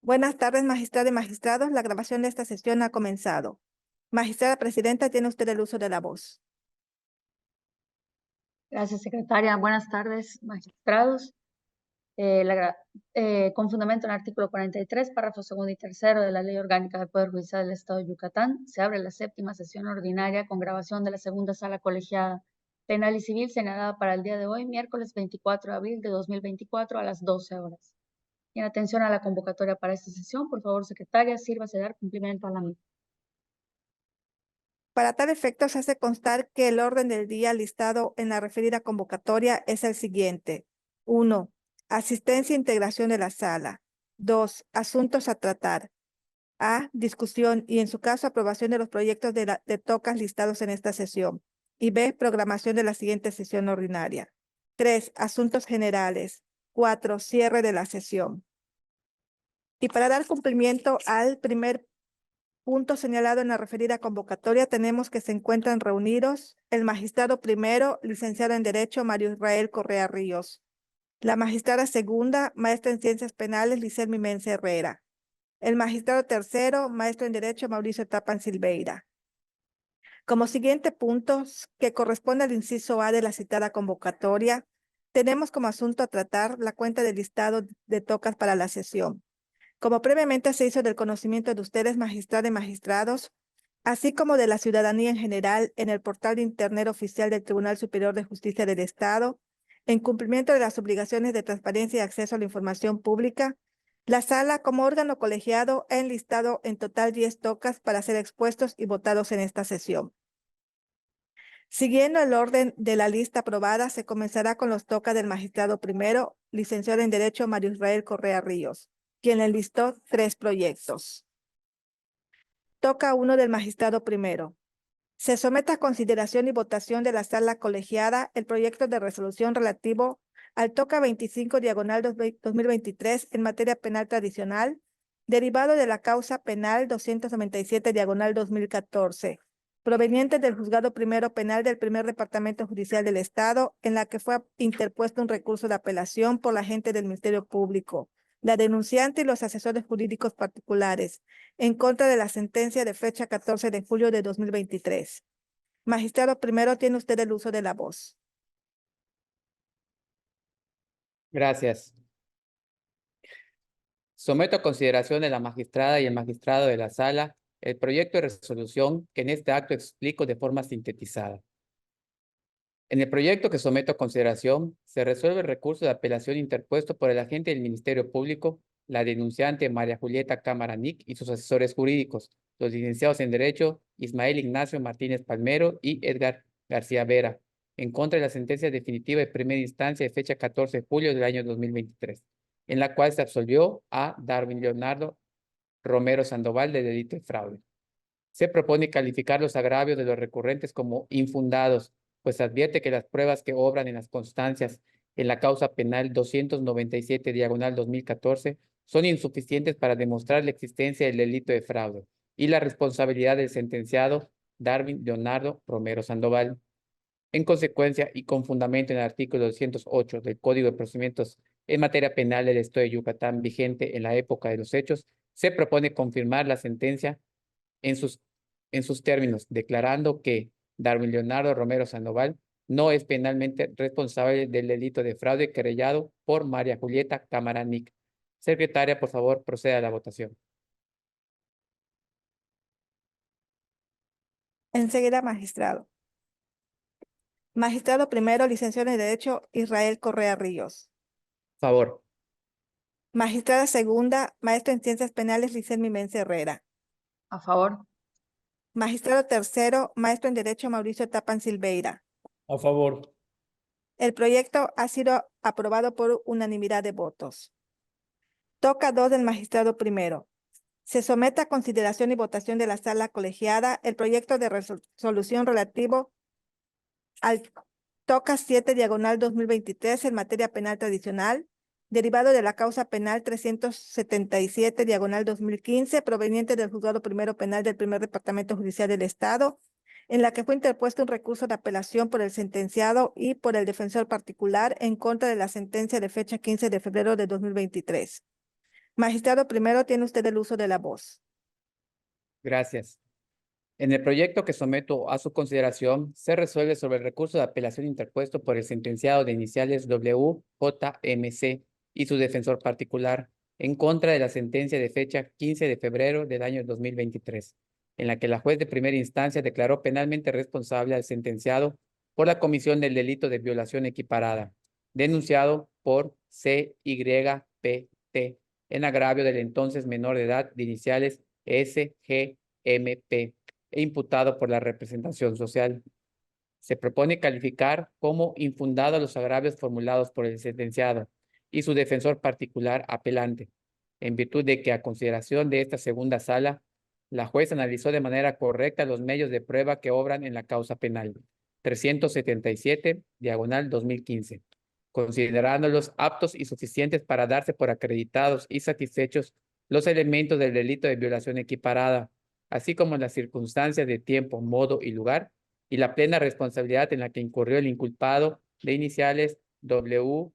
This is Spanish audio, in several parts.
Buenas tardes, magistrada y magistrados. La grabación de esta sesión ha comenzado. Magistrada presidenta, tiene usted el uso de la voz. Gracias, secretaria. Buenas tardes, magistrados. Con fundamento en el artículo 43, párrafos segundo y tercero de la Ley Orgánica del Poder Judicial del Estado de Yucatán, se abre la séptima sesión ordinaria con grabación de la segunda sala colegiada penal y civil señalada para el día de hoy, miércoles 24 de abril de 2024 a las 12 horas. Y en atención a la convocatoria para esta sesión, por favor, secretaria, sírvase dar cumplimiento a la misma. Para tal efecto, se hace constar que el orden del día listado en la referida convocatoria es el siguiente. 1. Asistencia e integración de la sala. 2. Asuntos a tratar. A. Discusión y, en su caso, aprobación de los proyectos de tocas listados en esta sesión. Y B. Programación de la siguiente sesión ordinaria. 3. Asuntos generales. 4. Cierre de la sesión. Y para dar cumplimiento al primer punto señalado en la referida convocatoria, tenemos que se encuentran reunidos el magistrado primero, licenciado en Derecho, Mario Israel Correa Ríos. La magistrada segunda, maestra en Ciencias Penales, Lizel Mimense Herrera. El magistrado tercero, maestro en Derecho, Mauricio Tapan Silveira. Como siguiente punto, que corresponde al inciso A de la citada convocatoria, tenemos como asunto a tratar la cuenta del listado de tocas para la sesión. Como previamente se hizo del conocimiento de ustedes, magistradas y magistrados, así como de la ciudadanía en general, en el portal de Internet oficial del Tribunal Superior de Justicia del Estado, en cumplimiento de las obligaciones de transparencia y acceso a la información pública, la sala, como órgano colegiado, ha enlistado en total 10 tocas para ser expuestos y votados en esta sesión. Siguiendo el orden de la lista aprobada, se comenzará con los tocas del magistrado primero, licenciado en Derecho, Mario Israel Correa Ríos, quien enlistó 3 proyectos. Toca 1 del magistrado primero. Se somete a consideración y votación de la sala colegiada el proyecto de resolución relativo al toca 25 diagonal 2023 en materia penal tradicional, derivado de la causa penal 297 diagonal 2014, proveniente del Juzgado Primero Penal del Primer Departamento Judicial del Estado, en la que fue interpuesto un recurso de apelación por la agente del Ministerio Público, la denunciante y los asesores jurídicos particulares, en contra de la sentencia de fecha 14 de julio de 2023. Magistrado primero, tiene usted el uso de la voz. Gracias. Someto a consideración de la magistrada y el magistrado de la sala el proyecto de resolución que en este acto explico de forma sintetizada. En el proyecto que someto a consideración, se resuelve el recurso de apelación interpuesto por el agente del Ministerio Público, la denunciante María Julieta Cámara Nic y sus asesores jurídicos, los licenciados en Derecho Ismael Ignacio Martínez Palmero y Edgar García Vera, en contra de la sentencia definitiva de primera instancia de fecha 14 de julio del año 2023, en la cual se absolvió a Darwin Leonardo Romero Sandoval de delito de fraude. Se propone calificar los agravios de los recurrentes como infundados, pues advierte que las pruebas que obran en las constancias en la causa penal 297 diagonal 2014 son insuficientes para demostrar la existencia del delito de fraude y la responsabilidad del sentenciado Darwin Leonardo Romero Sandoval. En consecuencia, y con fundamento en el artículo 208 del Código de Procedimientos en materia penal del Estado de Yucatán vigente en la época de los hechos, se propone confirmar la sentencia en sus términos, declarando que Darwin Leonardo Romero Sandoval no es penalmente responsable del delito de fraude querellado por María Julieta Cámara Nic. Secretaria, por favor, proceda a la votación. Enseguida, magistrado. Magistrado primero, licenciado en Derecho Israel Correa Ríos. Favor. Magistrada segunda, maestra en Ciencias Penales, Lizel Mimense Herrera. A favor. Magistrado tercero, maestro en Derecho, Mauricio Tapan Silveira. A favor. El proyecto ha sido aprobado por unanimidad de votos. Toca 2 del magistrado primero. Se somete a consideración y votación de la sala colegiada el proyecto de resolución relativo al toca 7 diagonal 2023 en materia penal tradicional, derivado de la causa penal 377 diagonal 2015, proveniente del Juzgado Primero Penal del Primer Departamento Judicial del Estado, en la que fue interpuesto un recurso de apelación por el sentenciado y por el defensor particular en contra de la sentencia de fecha 15 de febrero de 2023. Magistrado primero, tiene usted el uso de la voz. Gracias. En el proyecto que someto a su consideración, se resuelve sobre el recurso de apelación interpuesto por el sentenciado de iniciales WJMC y su defensor particular en contra de la sentencia de fecha 15 de febrero del año 2023, en la que la juez de primera instancia declaró penalmente responsable al sentenciado por la comisión del delito de violación equiparada, denunciado por CYPT en agravio del entonces menor de edad de iniciales SGMP e imputado por la representación social. Se propone calificar como infundados los agravios formulados por el sentenciado y su defensor particular apelante, en virtud de que a consideración de esta segunda sala, la juez analizó de manera correcta los medios de prueba que obran en la causa penal 377, diagonal 2015, considerándolos aptos y suficientes para darse por acreditados y satisfechos los elementos del delito de violación equiparada, así como las circunstancias de tiempo, modo y lugar, y la plena responsabilidad en la que incurrió el inculpado de iniciales WJMC.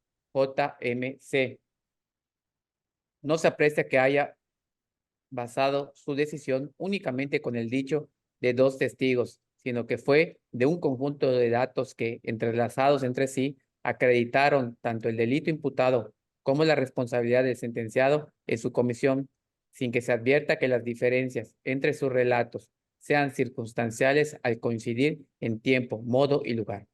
No se aprecia que haya basado su decisión únicamente con el dicho de dos testigos, sino que fue de un conjunto de datos que, entrelazados entre sí, acreditaron tanto el delito imputado como la responsabilidad del sentenciado en su comisión, sin que se advierta que las diferencias entre sus relatos sean circunstanciales al coincidir en tiempo, modo y lugar.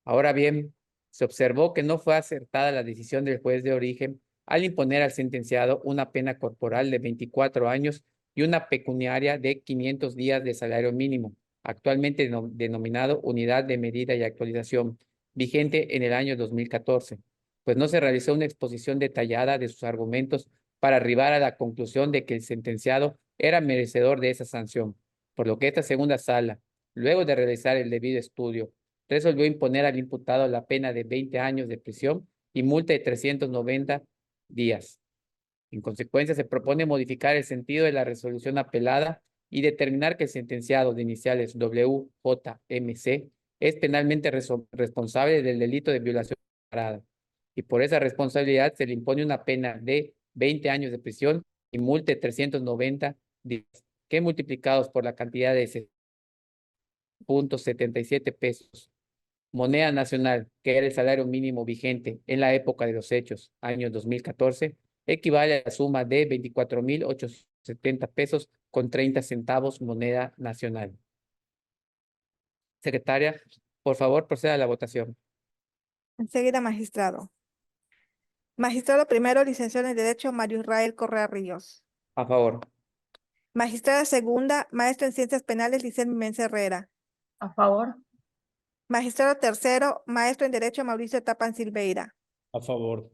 Ahora bien, se observó que no fue acertada la decisión del juez de origen al imponer al sentenciado una pena corporal de 24 años y una pecuniaria de 500 días de salario mínimo, actualmente denominado Unidad de Medida y Actualización, vigente en el año 2014, pues no se realizó una exposición detallada de sus argumentos para arribar a la conclusión de que el sentenciado era merecedor de esa sanción, por lo que esta segunda sala, luego de realizar el debido estudio, resolvió imponer al imputado la pena de 20 años de prisión y multa de 390 días. En consecuencia, se propone modificar el sentido de la resolución apelada y determinar que el sentenciado de iniciales WJMC es penalmente responsable del delito de violación equiparada, y por esa responsabilidad se le impone una pena de 20 años de prisión y multa de 390 días, que multiplicados por la cantidad de 6.77 pesos moneda nacional, que era el salario mínimo vigente en la época de los hechos, año 2014, equivale a la suma de 24.870 pesos con 30 centavos moneda nacional. Secretaria, por favor, proceda a la votación. Enseguida, magistrado. Magistrado primero, licenciado en Derecho, Mario Israel Correa Ríos. A favor. Magistrada segunda, maestro en Ciencias Penales, Licen Mimens Herrera. A favor. Magistrado tercero, maestro en Derecho, Mauricio Tapan Silveira. A favor.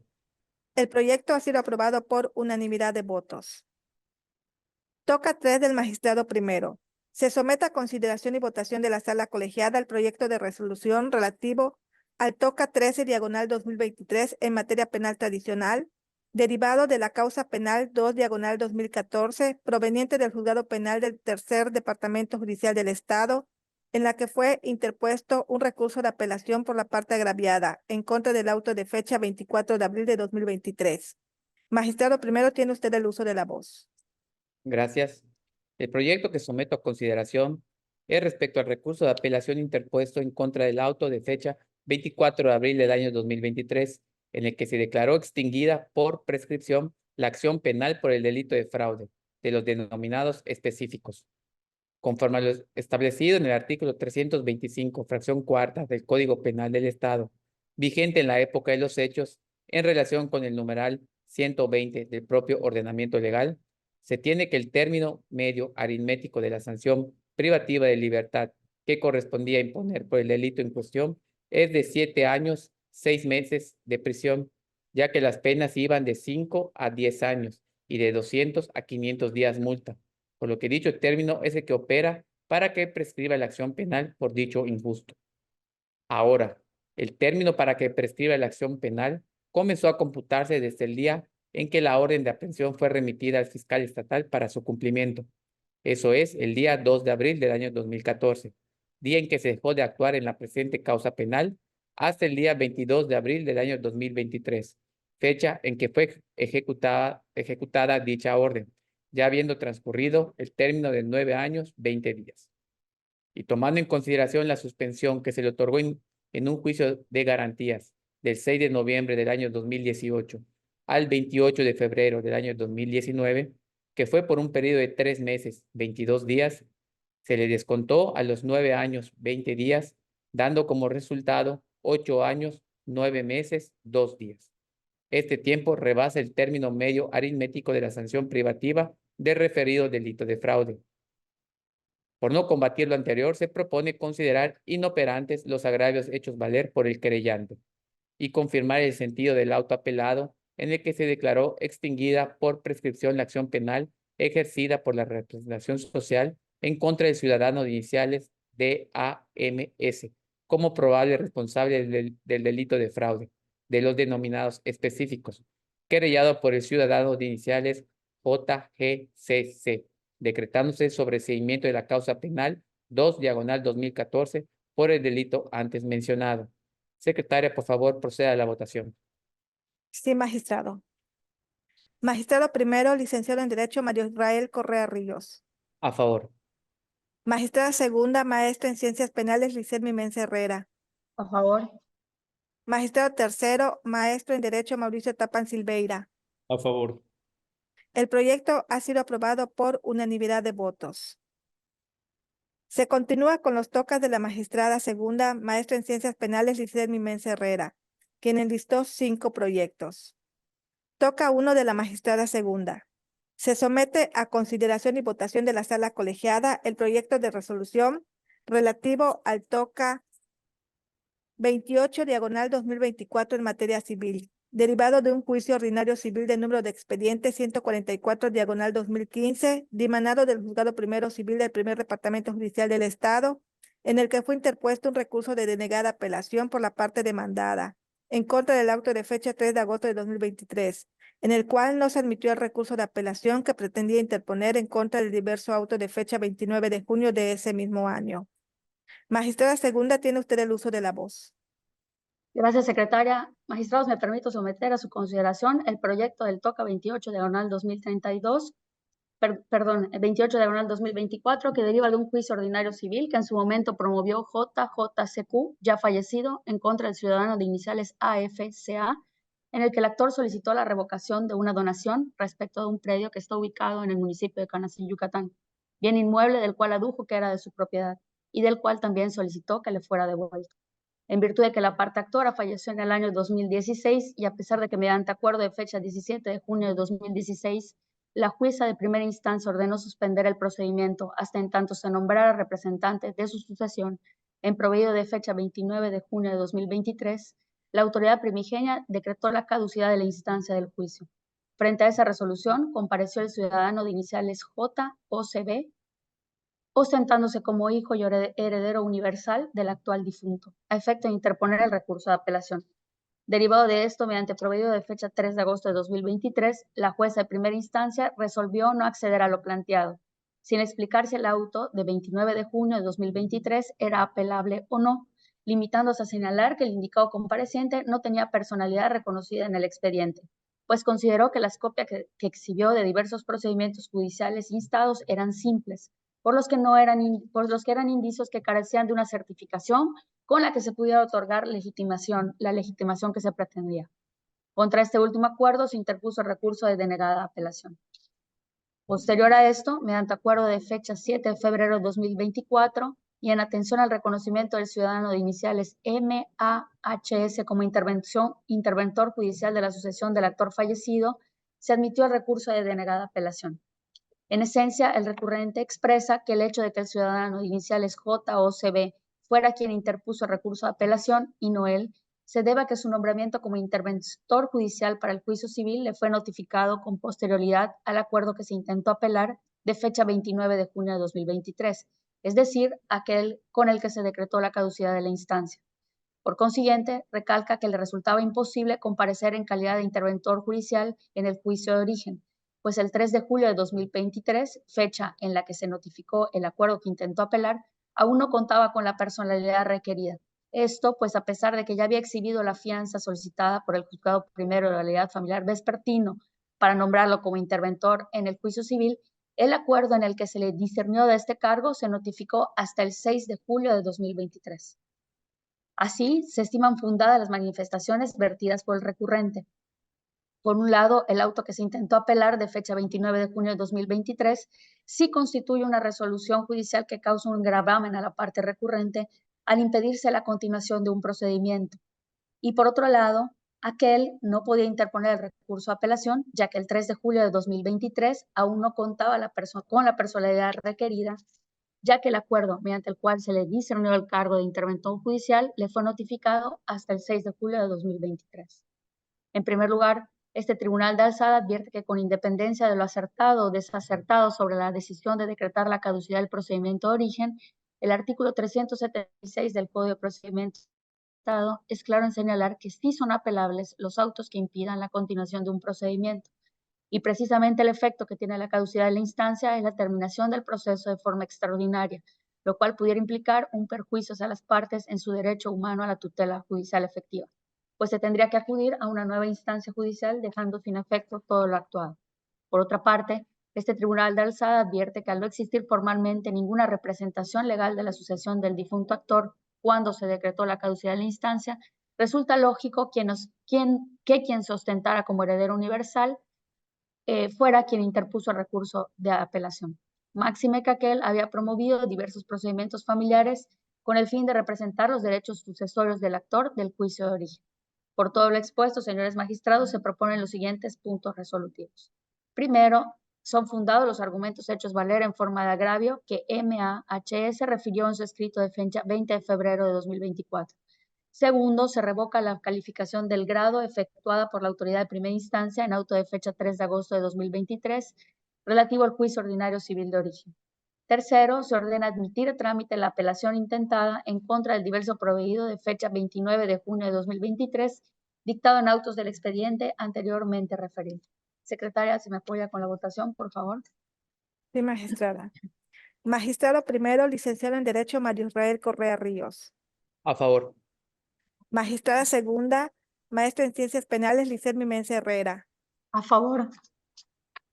El proyecto ha sido aprobado por unanimidad de votos. Toca 3 del magistrado primero. Se somete a consideración y votación de la sala colegiada el proyecto de resolución relativo al toca 13 diagonal 2023 en materia penal tradicional, derivado de la causa penal 2 diagonal 2014, proveniente del juzgado penal del Tercer Departamento Judicial del Estado, en la que fue interpuesto un recurso de apelación por la parte agraviada en contra del auto de fecha 24 de abril de 2023. Magistrado primero, tiene usted el uso de la voz. Gracias. El proyecto que someto a consideración es respecto al recurso de apelación interpuesto en contra del auto de fecha 24 de abril del año 2023, en el que se declaró extinguida por prescripción la acción penal por el delito de fraude de los denominados específicos, conforme a lo establecido en el artículo 325, fracción cuarta del Código Penal del Estado, vigente en la época de los hechos, en relación con el numeral 120 del propio ordenamiento legal. Se tiene que el término medio aritmético de la sanción privativa de libertad que correspondía a imponer por el delito en cuestión es de 7 años, 6 meses de prisión, ya que las penas iban de 5 a 10 años y de 200 a 500 días multa, por lo que dicho término es el que opera para que prescriba la acción penal por dicho injusto. Ahora, el término para que prescriba la acción penal comenzó a computarse desde el día en que la orden de aprehensión fue remitida al fiscal estatal para su cumplimiento. Eso es, el día 2 de abril del año 2014, día en que se dejó de actuar en la presente causa penal, hasta el día 22 de abril del año 2023, fecha en que fue ejecutada dicha orden, ya habiendo transcurrido el término de 9 años, 20 días. Y tomando en consideración la suspensión que se le otorgó en un juicio de garantías del 6 de noviembre del año 2018 al 28 de febrero del año 2019, que fue por un periodo de 3 meses, 22 días, se le descontó a los 9 años, 20 días, dando como resultado 8 años, 9 meses, 2 días. Este tiempo rebasa el término medio aritmético de la sanción privativa del referido delito de fraude. Por no combatir lo anterior, se propone considerar inoperantes los agravios hechos valer por el querellante y confirmar el sentido del auto apelado en el que se declaró extinguida por prescripción la acción penal ejercida por la representación social en contra del ciudadano de iniciales DAMS como probable responsable del delito de fraude de los denominados específicos, querellado por el ciudadano de iniciales JGCC, decretándose sobreseimiento de la causa penal 2/2014 por el delito antes mencionado. Secretaria, por favor, proceda a la votación. Sí, magistrado. Magistrado primero, licenciado en Derecho, Mario Israel Correa Ríos. A favor. Magistrada segunda, maestra en Ciencias Penales, Lisset Mimensa Herrera. A favor. Magistrado tercero, maestro en Derecho, Mauricio Tapan Silveira. A favor. El proyecto ha sido aprobado por unanimidad de votos. Se continúa con los tocas de la magistrada segunda, maestra en Ciencias Penales, Lisset Mimensa Herrera, quien enlistó 5 proyectos. Toca 1 de la magistrada segunda. Se somete a consideración y votación de la sala colegiada el proyecto de resolución relativo al toca 28/2024 en materia civil, derivado de un juicio ordinario civil de número de expediente 144/2015, dimanado del Juzgado Primero Civil del Primer Departamento Judicial del Estado, en el que fue interpuesto un recurso de denegada apelación por la parte demandada, en contra del auto de fecha 3 de agosto de 2023, en el cual no se admitió el recurso de apelación que pretendía interponer en contra del diverso auto de fecha 29 de junio de ese mismo año. Magistrada segunda, tiene usted el uso de la voz. Gracias, secretaria. Magistrados, me permito someter a su consideración el proyecto del TOCA 28/2032, 28/2024, que deriva de un juicio ordinario civil que en su momento promovió JJCQ, ya fallecido, en contra del ciudadano de iniciales AFCA, en el que el actor solicitó la revocación de una donación respecto de un predio que está ubicado en el municipio de Canacín, Yucatán, bien inmueble del cual adujo que era de su propiedad y del cual también solicitó que le fuera devuelto. En virtud de que la parte actora falleció en el año 2016 y a pesar de que mediante acuerdo de fecha 17 de junio de 2016, la jueza de primera instancia ordenó suspender el procedimiento hasta en tanto se nombrara representante de su sucesión en proveído de fecha 29 de junio de 2023, la autoridad primigenia decretó la caducidad de la instancia del juicio. Frente a esa resolución, compareció el ciudadano de iniciales JOCB, ostentándose como hijo y heredero universal del actual difunto, a efecto de interponer el recurso de apelación. Derivado de esto, mediante proveído de fecha 3 de agosto de 2023, la jueza de primera instancia resolvió no acceder a lo planteado, sin explicar si el auto de 29 de junio de 2023 era apelable o no, limitándose a señalar que el indicado compareciente no tenía personalidad reconocida en el expediente, pues consideró que las copias que exhibió de diversos procedimientos judiciales instados eran simples, por los que eran indicios que carecían de una certificación con la que se pudiera otorgar la legitimación que se pretendía. Contra este último acuerdo se interpuso el recurso de denegada apelación. Posterior a esto, mediante acuerdo de fecha 7 de febrero de 2024 y en atención al reconocimiento del ciudadano de iniciales MAHS como interventor judicial de la sucesión del actor fallecido, se admitió el recurso de denegada apelación. En esencia, el recurrente expresa que el hecho de que el ciudadano de iniciales J o CB fuera quien interpuso el recurso de apelación y no él, se debe a que su nombramiento como interventor judicial para el juicio civil le fue notificado con posterioridad al acuerdo que se intentó apelar de fecha 29 de junio de 2023, es decir, aquel con el que se decretó la caducidad de la instancia. Por consiguiente, recalca que le resultaba imposible comparecer en calidad de interventor judicial en el juicio de origen, pues el 3 de julio de 2023, fecha en la que se notificó el acuerdo que intentó apelar, aún no contaba con la personalidad requerida, Esto, pues a pesar de que ya había exhibido la fianza solicitada por el Juzgado Primero de la Legalidad Familiar vespertino para nombrarlo como interventor en el juicio civil, el acuerdo en el que se le discernió de este cargo se notificó hasta el 6 de julio de 2023. Así, se estiman fundadas las manifestaciones vertidas por el recurrente. Por un lado, el auto que se intentó apelar de fecha 29 de junio de 2023 sí constituye una resolución judicial que causa un gravamen a la parte recurrente al impedirse la continuación de un procedimiento. Y por otro lado, aquel no podía interponer el recurso de apelación, ya que el 3 de julio de 2023 aún no contaba con la personalidad requerida, ya que el acuerdo mediante el cual se le discernió el cargo de interventor judicial le fue notificado hasta el 6 de julio de 2023. En primer lugar, este tribunal de alzada advierte que con independencia de lo acertado o desacertado sobre la decisión de decretar la caducidad del procedimiento de origen, el artículo 376 del Código de Procedimientos del Estado es claro en señalar que sí son apelables los autos que impidan la continuación de un procedimiento. Y precisamente el efecto que tiene la caducidad de la instancia es la terminación del proceso de forma extraordinaria, lo cual pudiera implicar un perjuicio a las partes en su derecho humano a la tutela judicial efectiva, pues se tendría que acudir a una nueva instancia judicial dejando sin efecto todo lo actuado. Por otra parte, este tribunal de alzada advierte que al no existir formalmente ninguna representación legal de la sucesión del difunto actor cuando se decretó la caducidad de la instancia, resulta lógico que quien se ostentara como heredero universal fuera quien interpuso el recurso de apelación. Máxime que aquel había promovido diversos procedimientos familiares con el fin de representar los derechos sucesorios del actor del juicio de origen. Por todo lo expuesto, señores magistrados, se proponen los siguientes puntos resolutivos. Primero, son fundados los argumentos hechos valer en forma de agravio que MAHS refirió en su escrito de fecha 20 de febrero de 2024. Segundo, se revoca la calificación del grado efectuada por la autoridad de primera instancia en auto de fecha 3 de agosto de 2023 relativo al juicio ordinario civil de origen. Tercero, se ordena admitir a trámite la apelación intentada en contra del diverso proveído de fecha 29 de junio de 2023, dictado en autos del expediente anteriormente referido. Secretaria, si me apoya con la votación, por favor. Sí, magistrada. Magistrado primero, licenciado en Derecho, Mario Israel Correa Ríos. A favor. Magistrada segunda, maestra en Ciencias Penales, Licer Mimense Herrera. A favor.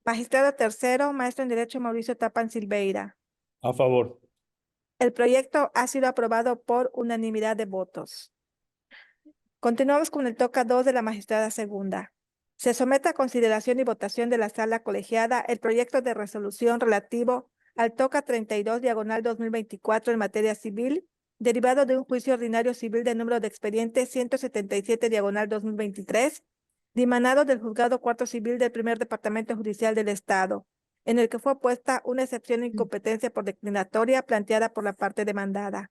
Magistrado tercero, maestro en Derecho, Mauricio Tapan Silveira. A favor. El proyecto ha sido aprobado por unanimidad de votos. Continuamos con el toca 2 de la magistrada segunda. Se somete a consideración y votación de la sala colegiada el proyecto de resolución relativo al toca 32/2024 en materia civil, derivado de un juicio ordinario civil de número de expediente 177/2023, dimanado del Juzgado Cuarto Civil del Primer Departamento Judicial del Estado, en el que fue puesta una excepción de incompetencia por declinatoria planteada por la parte demandada.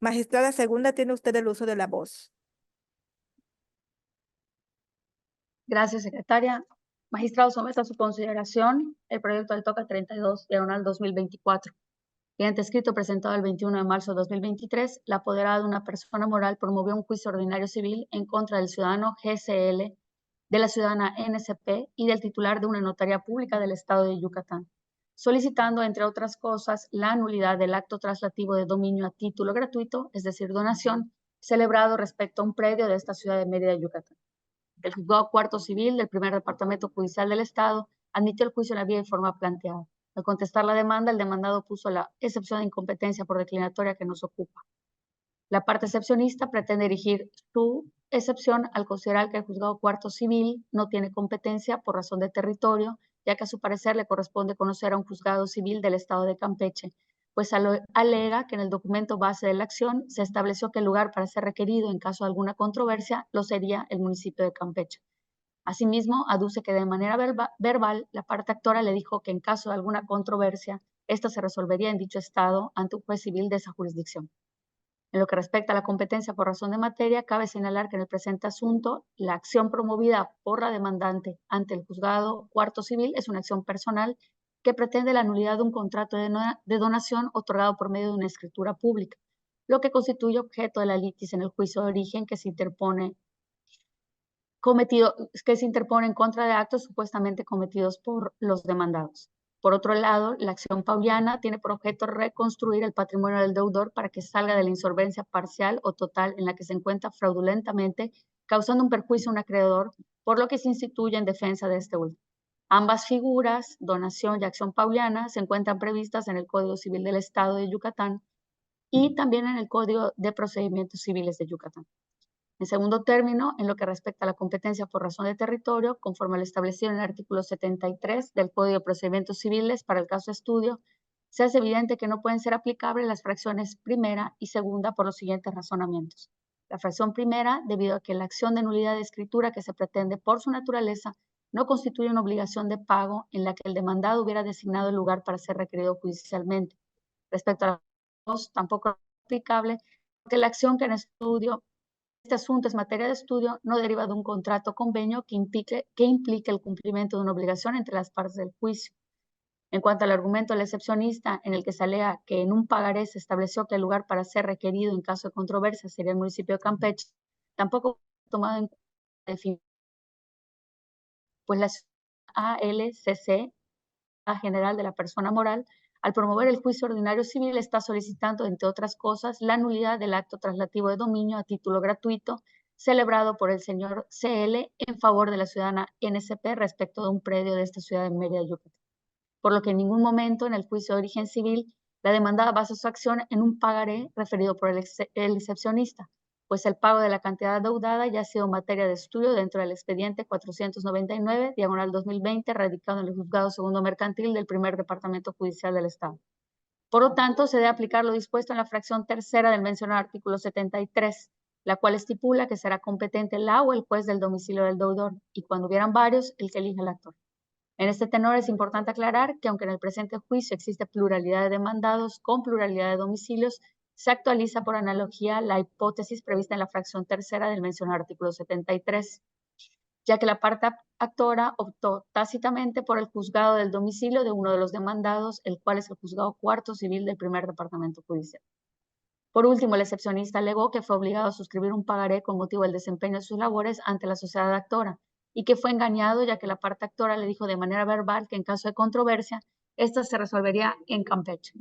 Magistrada segunda, tiene usted el uso de la voz. Gracias, secretaria. Magistrado, someto a su consideración el proyecto del toca 32/2024. Mediante escrito presentado el 21 de marzo de 2023, la apoderada de una persona moral promovió un juicio ordinario civil en contra del ciudadano GCL, de la ciudadana NSP y del titular de una notaría pública del estado de Yucatán, solicitando, entre otras cosas, la nulidad del acto traslativo de dominio a título gratuito, es decir, donación, celebrado respecto a un predio de esta ciudad de Mérida, Yucatán. El Juzgado Cuarto Civil del Primer Departamento Judicial del Estado admitió el juicio en la vía y forma planteada. Al contestar la demanda, el demandado puso la excepción de incompetencia por declinatoria que nos ocupa. La parte excepcionista pretende dirigir su excepción al considerar que el Juzgado Cuarto Civil no tiene competencia por razón de territorio, ya que a su parecer le corresponde conocer a un juzgado civil del Estado de Campeche, pues alega que en el documento base de la acción se estableció que el lugar para ser requerido en caso de alguna controversia lo sería el municipio de Campeche. Asimismo, aduce que de manera verbal la parte actora le dijo que en caso de alguna controversia, esta se resolvería en dicho estado ante un juez civil de esa jurisdicción. En lo que respecta a la competencia por razón de materia, cabe señalar que en el presente asunto, la acción promovida por la demandante ante el Juzgado Cuarto Civil es una acción personal que pretende la nulidad de un contrato de donación otorgado por medio de una escritura pública, lo que constituye objeto de la litis en el juicio de origen que se interpone en contra de actos supuestamente cometidos por los demandados. Por otro lado, la acción pauliana tiene por objeto reconstruir el patrimonio del deudor para que salga de la insolvencia parcial o total en la que se encuentra fraudulentamente, causando un perjuicio a un acreedor, por lo que se instituye en defensa de este último. Ambas figuras, donación y acción pauliana, se encuentran previstas en el Código Civil del Estado de Yucatán y también en el Código de Procedimientos Civiles de Yucatán. En segundo término, en lo que respecta a la competencia por razón de territorio, conforme a lo establecido en el artículo 73 del Código de Procedimientos Civiles para el caso de estudio, se hace evidente que no pueden ser aplicables las fracciones primera y segunda por los siguientes razonamientos. La fracción primera, debido a que la acción de nulidad de escritura que se pretende por su naturaleza no constituye una obligación de pago en la que el demandado hubiera designado el lugar para ser requerido judicialmente. Respecto a la dos, tampoco es aplicable porque la acción que en estudio este asunto es materia de estudio, no deriva de un contrato o convenio que implique el cumplimiento de una obligación entre las partes del juicio. En cuanto al argumento del excepcionista, en el que se alega que en un pagaré se estableció que el lugar para ser requerido en caso de controversia sería el municipio de Campeche, tampoco tomado en cuenta, pues la ALCC, la General de la Persona Moral, al promover el juicio ordinario civil, está solicitando, entre otras cosas, la nulidad del acto traslativo de dominio a título gratuito celebrado por el señor CL en favor de la ciudadana NCP respecto de un predio de esta ciudad de Mérida, Yucatán. Por lo que en ningún momento en el juicio de origen civil la demandada basa su acción en un pagaré referido por el excepcionista, pues el pago de la cantidad adeudada ya ha sido materia de estudio dentro del expediente 499, diagonal 2020, radicado en el Juzgado Segundo Mercantil del Primer Departamento Judicial del Estado. Por lo tanto, se debe aplicar lo dispuesto en la fracción tercera del mencionado artículo 73, la cual estipula que será competente la o el juez del domicilio del deudor, y cuando hubieran varios, el que elija el actor. En este tenor es importante aclarar que aunque en el presente juicio existe pluralidad de demandados con pluralidad de domicilios, se actualiza por analogía la hipótesis prevista en la fracción tercera del mencionado artículo 73, ya que la parte actora optó tácitamente por el juzgado del domicilio de uno de los demandados, el cual es el juzgado cuarto civil del primer departamento judicial. Por último, el excepcionista alegó que fue obligado a suscribir un pagaré con motivo del desempeño de sus labores ante la sociedad actora y que fue engañado ya que la parte actora le dijo de manera verbal que en caso de controversia, esta se resolvería en Campeche.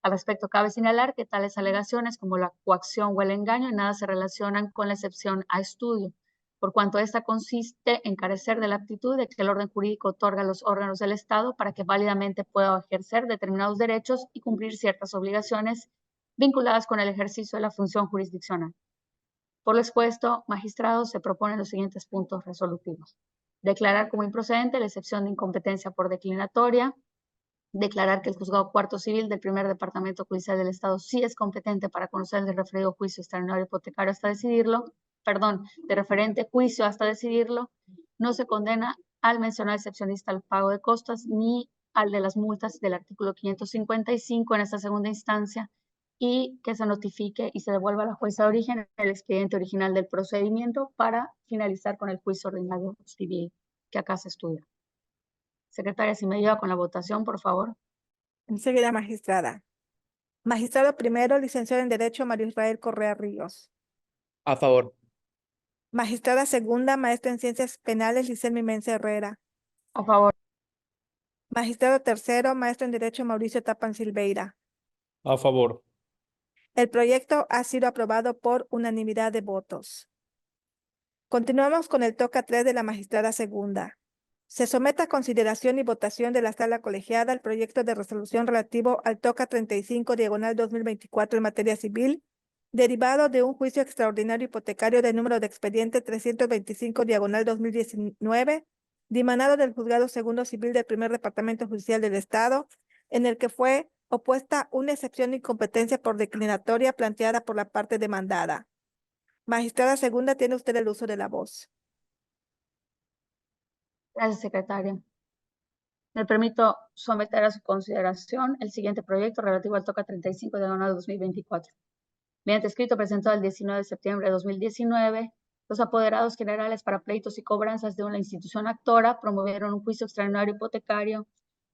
Al respecto, cabe señalar que tales alegaciones como la coacción o el engaño en nada se relacionan con la excepción a estudio, por cuanto esta consiste en carecer de la aptitud de que el orden jurídico otorga a los órganos del Estado para que válidamente pueda ejercer determinados derechos y cumplir ciertas obligaciones vinculadas con el ejercicio de la función jurisdiccional. Por lo expuesto, magistrados, se proponen los siguientes puntos resolutivos. Declarar como improcedente la excepción de incompetencia por declinatoria, declarar que el juzgado cuarto civil del primer departamento judicial del Estado sí es competente para conocer el referido juicio extraordinario hipotecario hasta decidirlo, de referente juicio hasta decidirlo, no se condena al mencionar excepcionista al pago de costas ni al de las multas del artículo 555 en esta segunda instancia, y que se notifique y se devuelva a la jueza de origen el expediente original del procedimiento para finalizar con el juicio ordinario civil que acá se estudia. Secretaria, si me ayuda con la votación, por favor. Enseguida, magistrada. Magistrado primero, licenciado en Derecho, Mario Israel Correa Ríos. A favor. Magistrada segunda, maestra en Ciencias Penales, Licelmi Mensa Herrera. A favor. Magistrado tercero, maestro en Derecho, Mauricio Tapan Silveira. A favor. El proyecto ha sido aprobado por unanimidad de votos. Continuamos con el toca 3 de la magistrada segunda. Se somete a consideración y votación de la sala colegiada el proyecto de resolución relativo al toca 35 diagonal 2024 en materia civil, derivado de un juicio extraordinario hipotecario de número de expediente 325 diagonal 2019, dimanado del juzgado segundo civil del primer departamento judicial del Estado, en el que fue opuesta una excepción de incompetencia por declinatoria planteada por la parte demandada. Magistrada segunda, tiene usted el uso de la voz. Gracias, secretaria. Me permito someter a su consideración el siguiente proyecto relativo al toca 35 diagonal 2024. Mediante escrito presentado el 19 de septiembre de 2019, los apoderados generales para pleitos y cobranzas de una institución actora promovieron un juicio extraordinario hipotecario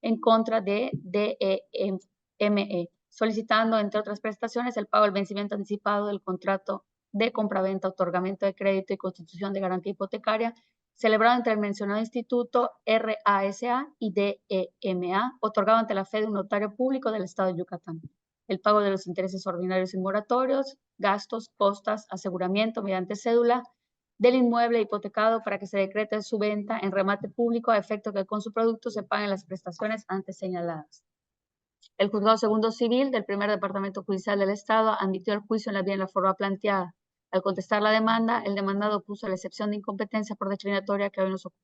en contra de DEME, solicitando, entre otras prestaciones, el pago del vencimiento anticipado del contrato de compraventa, otorgamiento de crédito y constitución de garantía hipotecaria celebrado entre el mencionado instituto RASA y DEMA, otorgado ante la fe de un notario público del Estado de Yucatán. El pago de los intereses ordinarios y moratorios, gastos, costas, aseguramiento mediante cédula del inmueble hipotecado para que se decrete su venta en remate público a efecto que con su producto se paguen las prestaciones antes señaladas. El Juzgado Segundo Civil del Primer Departamento Judicial del Estado admitió el juicio en la vía en la forma planteada. Al contestar la demanda, el demandado puso la excepción de incompetencia por declinatoria que hoy nos ocupa.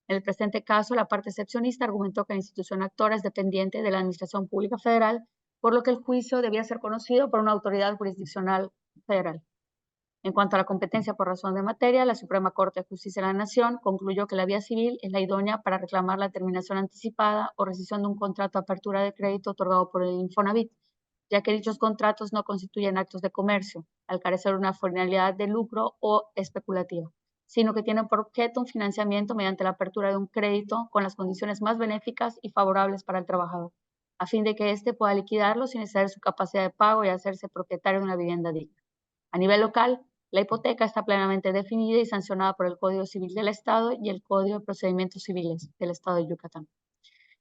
En el presente caso, la parte excepcionista argumentó que la institución actora es dependiente de la Administración Pública Federal, por lo que el juicio debía ser conocido por una autoridad jurisdiccional federal. En cuanto a la competencia por razón de materia, la Suprema Corte de Justicia de la Nación concluyó que la vía civil es la idónea para reclamar la terminación anticipada o rescisión de un contrato de apertura de crédito otorgado por el Infonavit, ya que dichos contratos no constituyen actos de comercio, al carecer de una finalidad de lucro o especulativa, sino que tienen por objeto un financiamiento mediante la apertura de un crédito con las condiciones más benéficas y favorables para el trabajador, a fin de que éste pueda liquidarlo sin exceder su capacidad de pago y hacerse propietario de una vivienda digna. A nivel local, la hipoteca está plenamente definida y sancionada por el Código Civil del Estado y el Código de Procedimientos Civiles del Estado de Yucatán.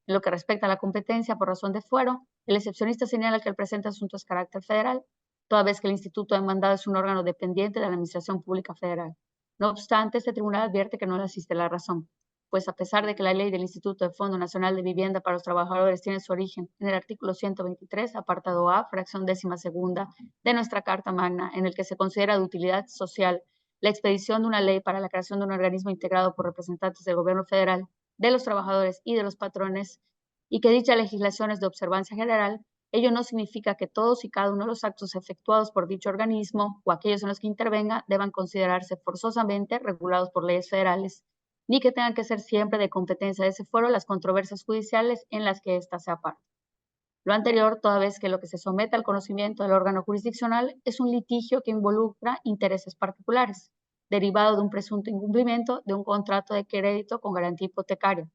En lo que respecta a la competencia por razón de fuero, el excepcionista señala que el presente asunto es carácter federal, toda vez que el instituto demandado es un órgano dependiente de la Administración Pública Federal. No obstante, este tribunal advierte que no le asiste la razón, pues a pesar de que la ley del Instituto de Fondo Nacional de Vivienda para los Trabajadores tiene su origen en el artículo 123, apartado A, fracción 12ª de nuestra Carta Magna, en el que se considera de utilidad social la expedición de una ley para la creación de un organismo integrado por representantes del gobierno federal, de los trabajadores y de los patrones, y que dicha legislación es de observancia general, ello no significa que todos y cada uno de los actos efectuados por dicho organismo o aquellos en los que intervenga deban considerarse forzosamente regulados por leyes federales, ni que tengan que ser siempre de competencia de ese foro las controversias judiciales en las que ésta sea parte. Lo anterior, toda vez que lo que se somete al conocimiento del órgano jurisdiccional es un litigio que involucra intereses particulares, derivado de un presunto incumplimiento de un contrato de crédito con garantía hipotecaria,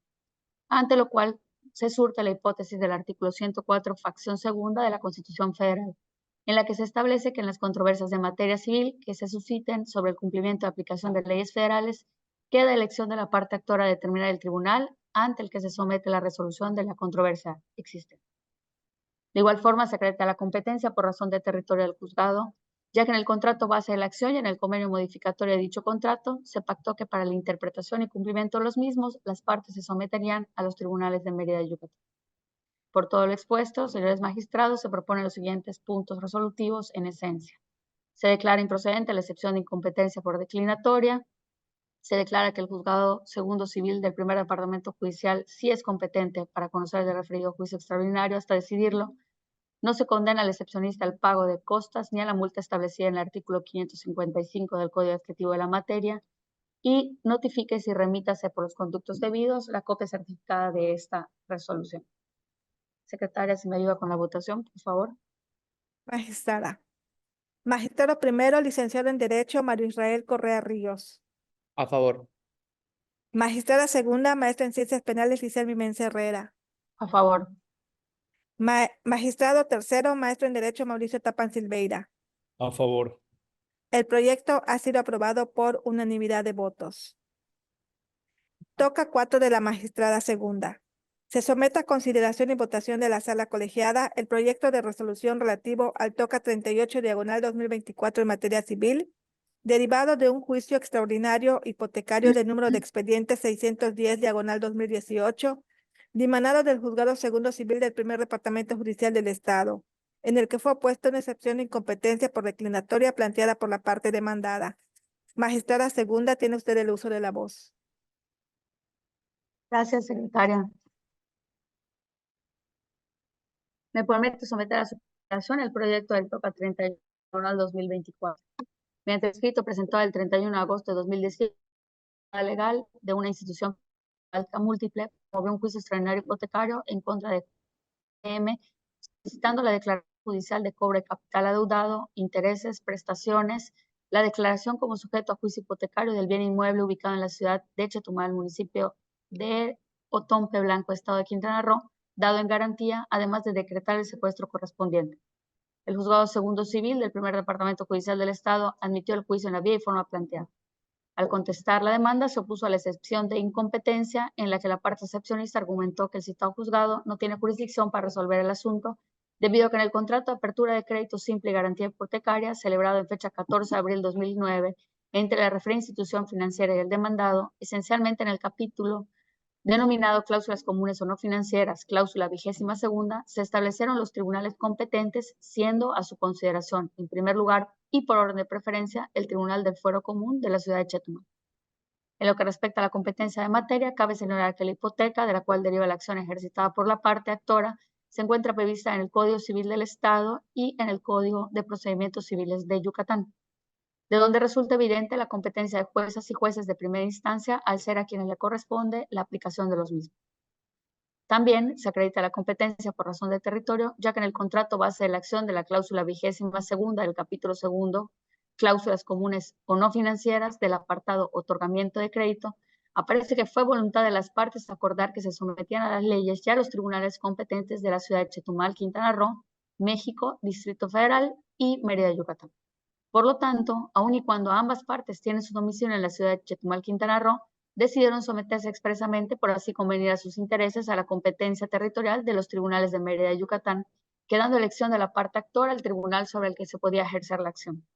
ante lo cual se surte la hipótesis del artículo 104, facción segunda de la Constitución Federal, en la que se establece que en las controversias de materia civil que se susciten sobre el cumplimiento de aplicación de leyes federales, queda elección de la parte actora determinar el tribunal ante el que se somete la resolución de la controversia existente. De igual forma, se acredita la competencia por razón de territorio del juzgado, ya que en el contrato base de la acción y en el convenio modificatorio de dicho contrato se pactó que para la interpretación y cumplimiento de los mismos, las partes se someterían a los tribunales de Mérida y Yucatán. Por todo lo expuesto, señores magistrados, se proponen los siguientes puntos resolutivos en esencia. Se declara improcedente la excepción de incompetencia por declinatoria. Se declara que el Juzgado Segundo Civil del Primer Departamento Judicial sí es competente para conocer el referido juicio extraordinario hasta decidirlo. No se condena al excepcionista al pago de costas ni a la multa establecida en el artículo 555 del Código Adjetivo de la materia, y notifique y remítase por los conductos debidos la copia certificada de esta resolución. Secretaria, si me ayuda con la votación, por favor. Magistrada. Magistrado primero, licenciado en Derecho, Mario Israel Correa Ríos. A favor. Magistrada segunda, maestra en Ciencias Penales, Liselmi Mensa Herrera. A favor. Magistrado tercero, maestro en Derecho, Mauricio Tapan Silveira. A favor. El proyecto ha sido aprobado por unanimidad de votos. Toca 4 de la magistrada segunda. Se somete a consideración y votación de la sala colegiada el proyecto de resolución relativo al toca 38/2024 en materia civil, derivado de un juicio extraordinario hipotecario de número de expediente 610/2018, dimanado del Juzgado Segundo Civil del Primer Departamento Judicial del Estado, en el que fue opuesta una excepción de incompetencia por declinatoria planteada por la parte demandada. Magistrada segunda, tiene usted el uso de la voz. Gracias, secretaria. Me permite someter a su consideración el proyecto del toca 38/2024. Mediante escrito presentado el 31 de agosto de 2017, la legal de una institución múltiple promovió un juicio extraordinario hipotecario en contra de PM, solicitando la declaración judicial de cobro de capital adeudado, intereses, prestaciones, la declaración como sujeto a juicio hipotecario del bien inmueble ubicado en la ciudad de Chetumal, municipio de Otompe Blanco, estado de Quintana Roo, dado en garantía, además de decretar el secuestro correspondiente. El Juzgado Segundo Civil del Primer Departamento Judicial del Estado admitió el juicio en la vía y forma planteada. Al contestar la demanda, se opuso a la excepción de incompetencia en la que la parte excepcionista argumentó que el citado juzgado no tiene jurisdicción para resolver el asunto, debido a que en el contrato de apertura de crédito simple y garantía hipotecaria, celebrado en fecha 14 de abril de 2009, entre la referida institución financiera y el demandado, esencialmente en el capítulo denominado cláusulas comunes o no financieras, cláusula 22ª, se establecieron los tribunales competentes, siendo a su consideración, en primer lugar y por orden de preferencia, el Tribunal del Fuero Común de la ciudad de Chetumal. En lo que respecta a la competencia de materia, cabe señalar que la hipoteca, de la cual deriva la acción ejercitada por la parte actora, se encuentra prevista en el Código Civil del Estado y en el Código de Procedimientos Civiles de Yucatán, de donde resulta evidente la competencia de juezas y jueces de primera instancia al ser a quienes le corresponde la aplicación de los mismos. También se acredita la competencia por razón de territorio, ya que en el contrato base de la acción de la cláusula 22ª del capítulo 2, cláusulas comunes o no financieras del apartado otorgamiento de crédito, aparece que fue voluntad de las partes acordar que se sometían a las leyes y a los tribunales competentes de la ciudad de Chetumal, Quintana Roo, México, Distrito Federal y Mérida, Yucatán. Por lo tanto, aun y cuando ambas partes tienen su domicilio en la ciudad de Chetumal, Quintana Roo, decidieron someterse expresamente por así convenir a sus intereses a la competencia territorial de los tribunales de Mérida y Yucatán, quedando elección de la parte actora al tribunal sobre el que se podía ejercer la acción.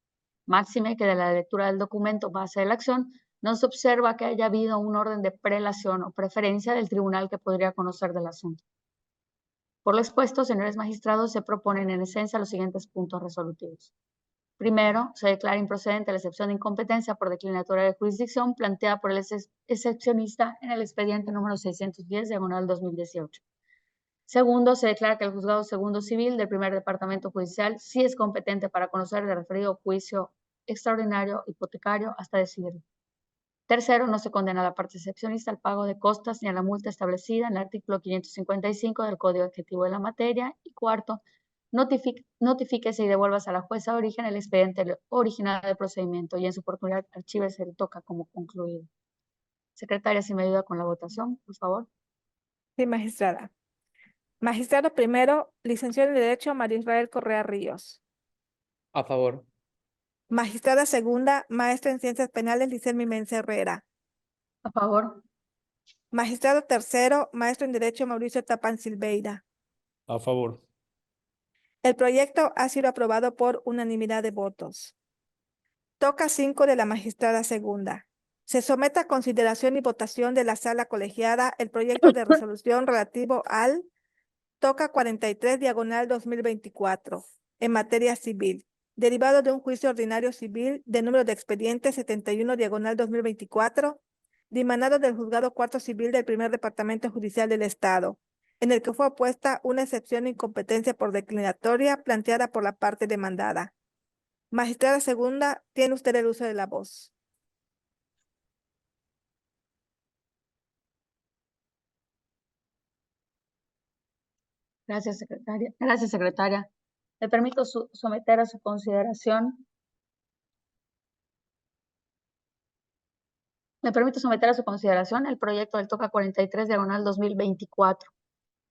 Máxime que de la lectura del documento base de la acción no se observa que haya habido un orden de prelación o preferencia del tribunal que podría conocer del asunto. Por lo expuesto, señores magistrados, se proponen en esencia los siguientes puntos resolutivos. Primero, se declara improcedente la excepción de incompetencia por declinatoria de jurisdicción planteada por el excepcionista en el expediente número 610/2018. Segundo, se declara que el juzgado segundo civil del primer departamento judicial sí es competente para conocer el referido juicio extraordinario hipotecario hasta decidirlo. Tercero, no se condena a la parte excepcionista al pago de costas ni a la multa establecida en el artículo 555 del Código Adjetivo de la materia. Y cuarto, notifíquese y devuelvas a la jueza de origen el expediente original del procedimiento y en su oportunidad archívese el toca como concluido. Secretaria, si me ayuda con la votación, por favor. Sí, magistrada. Magistrado primero, licenciado en Derecho, María Israel Correa Ríos. A favor. Magistrada segunda, maestra en Ciencias Penales, Licelmi Mensa Herrera. A favor. Magistrado tercero, maestro en Derecho, Mauricio Tapán Silveira. A favor. El proyecto ha sido aprobado por unanimidad de votos. Toca 5 de la magistrada segunda. Se somete a consideración y votación de la sala colegiada el proyecto de resolución relativo al Toca 43/2024 en materia civil, derivado de un juicio ordinario civil de número de expediente 71/2024, dimanado del Juzgado Cuarto Civil del Primer Departamento Judicial del Estado, en el que fue opuesta una excepción de incompetencia por declinatoria planteada por la parte demandada. Magistrada segunda, tiene usted el uso de la voz. Gracias, secretaria. Gracias, secretaria. Me permito someter a su consideración. Me permito someter a su consideración el proyecto del Toca 43/2024.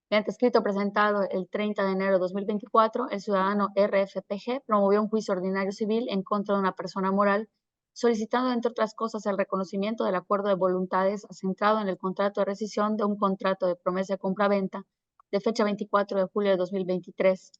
Mediante escrito presentado el 30 de enero de 2024, el ciudadano RFPG promovió un juicio ordinario civil en contra de una persona moral, solicitando, entre otras cosas, el reconocimiento del acuerdo de voluntades centrado en el contrato de rescisión de un contrato de promesa de compra-venta de fecha 24 de julio de 2023,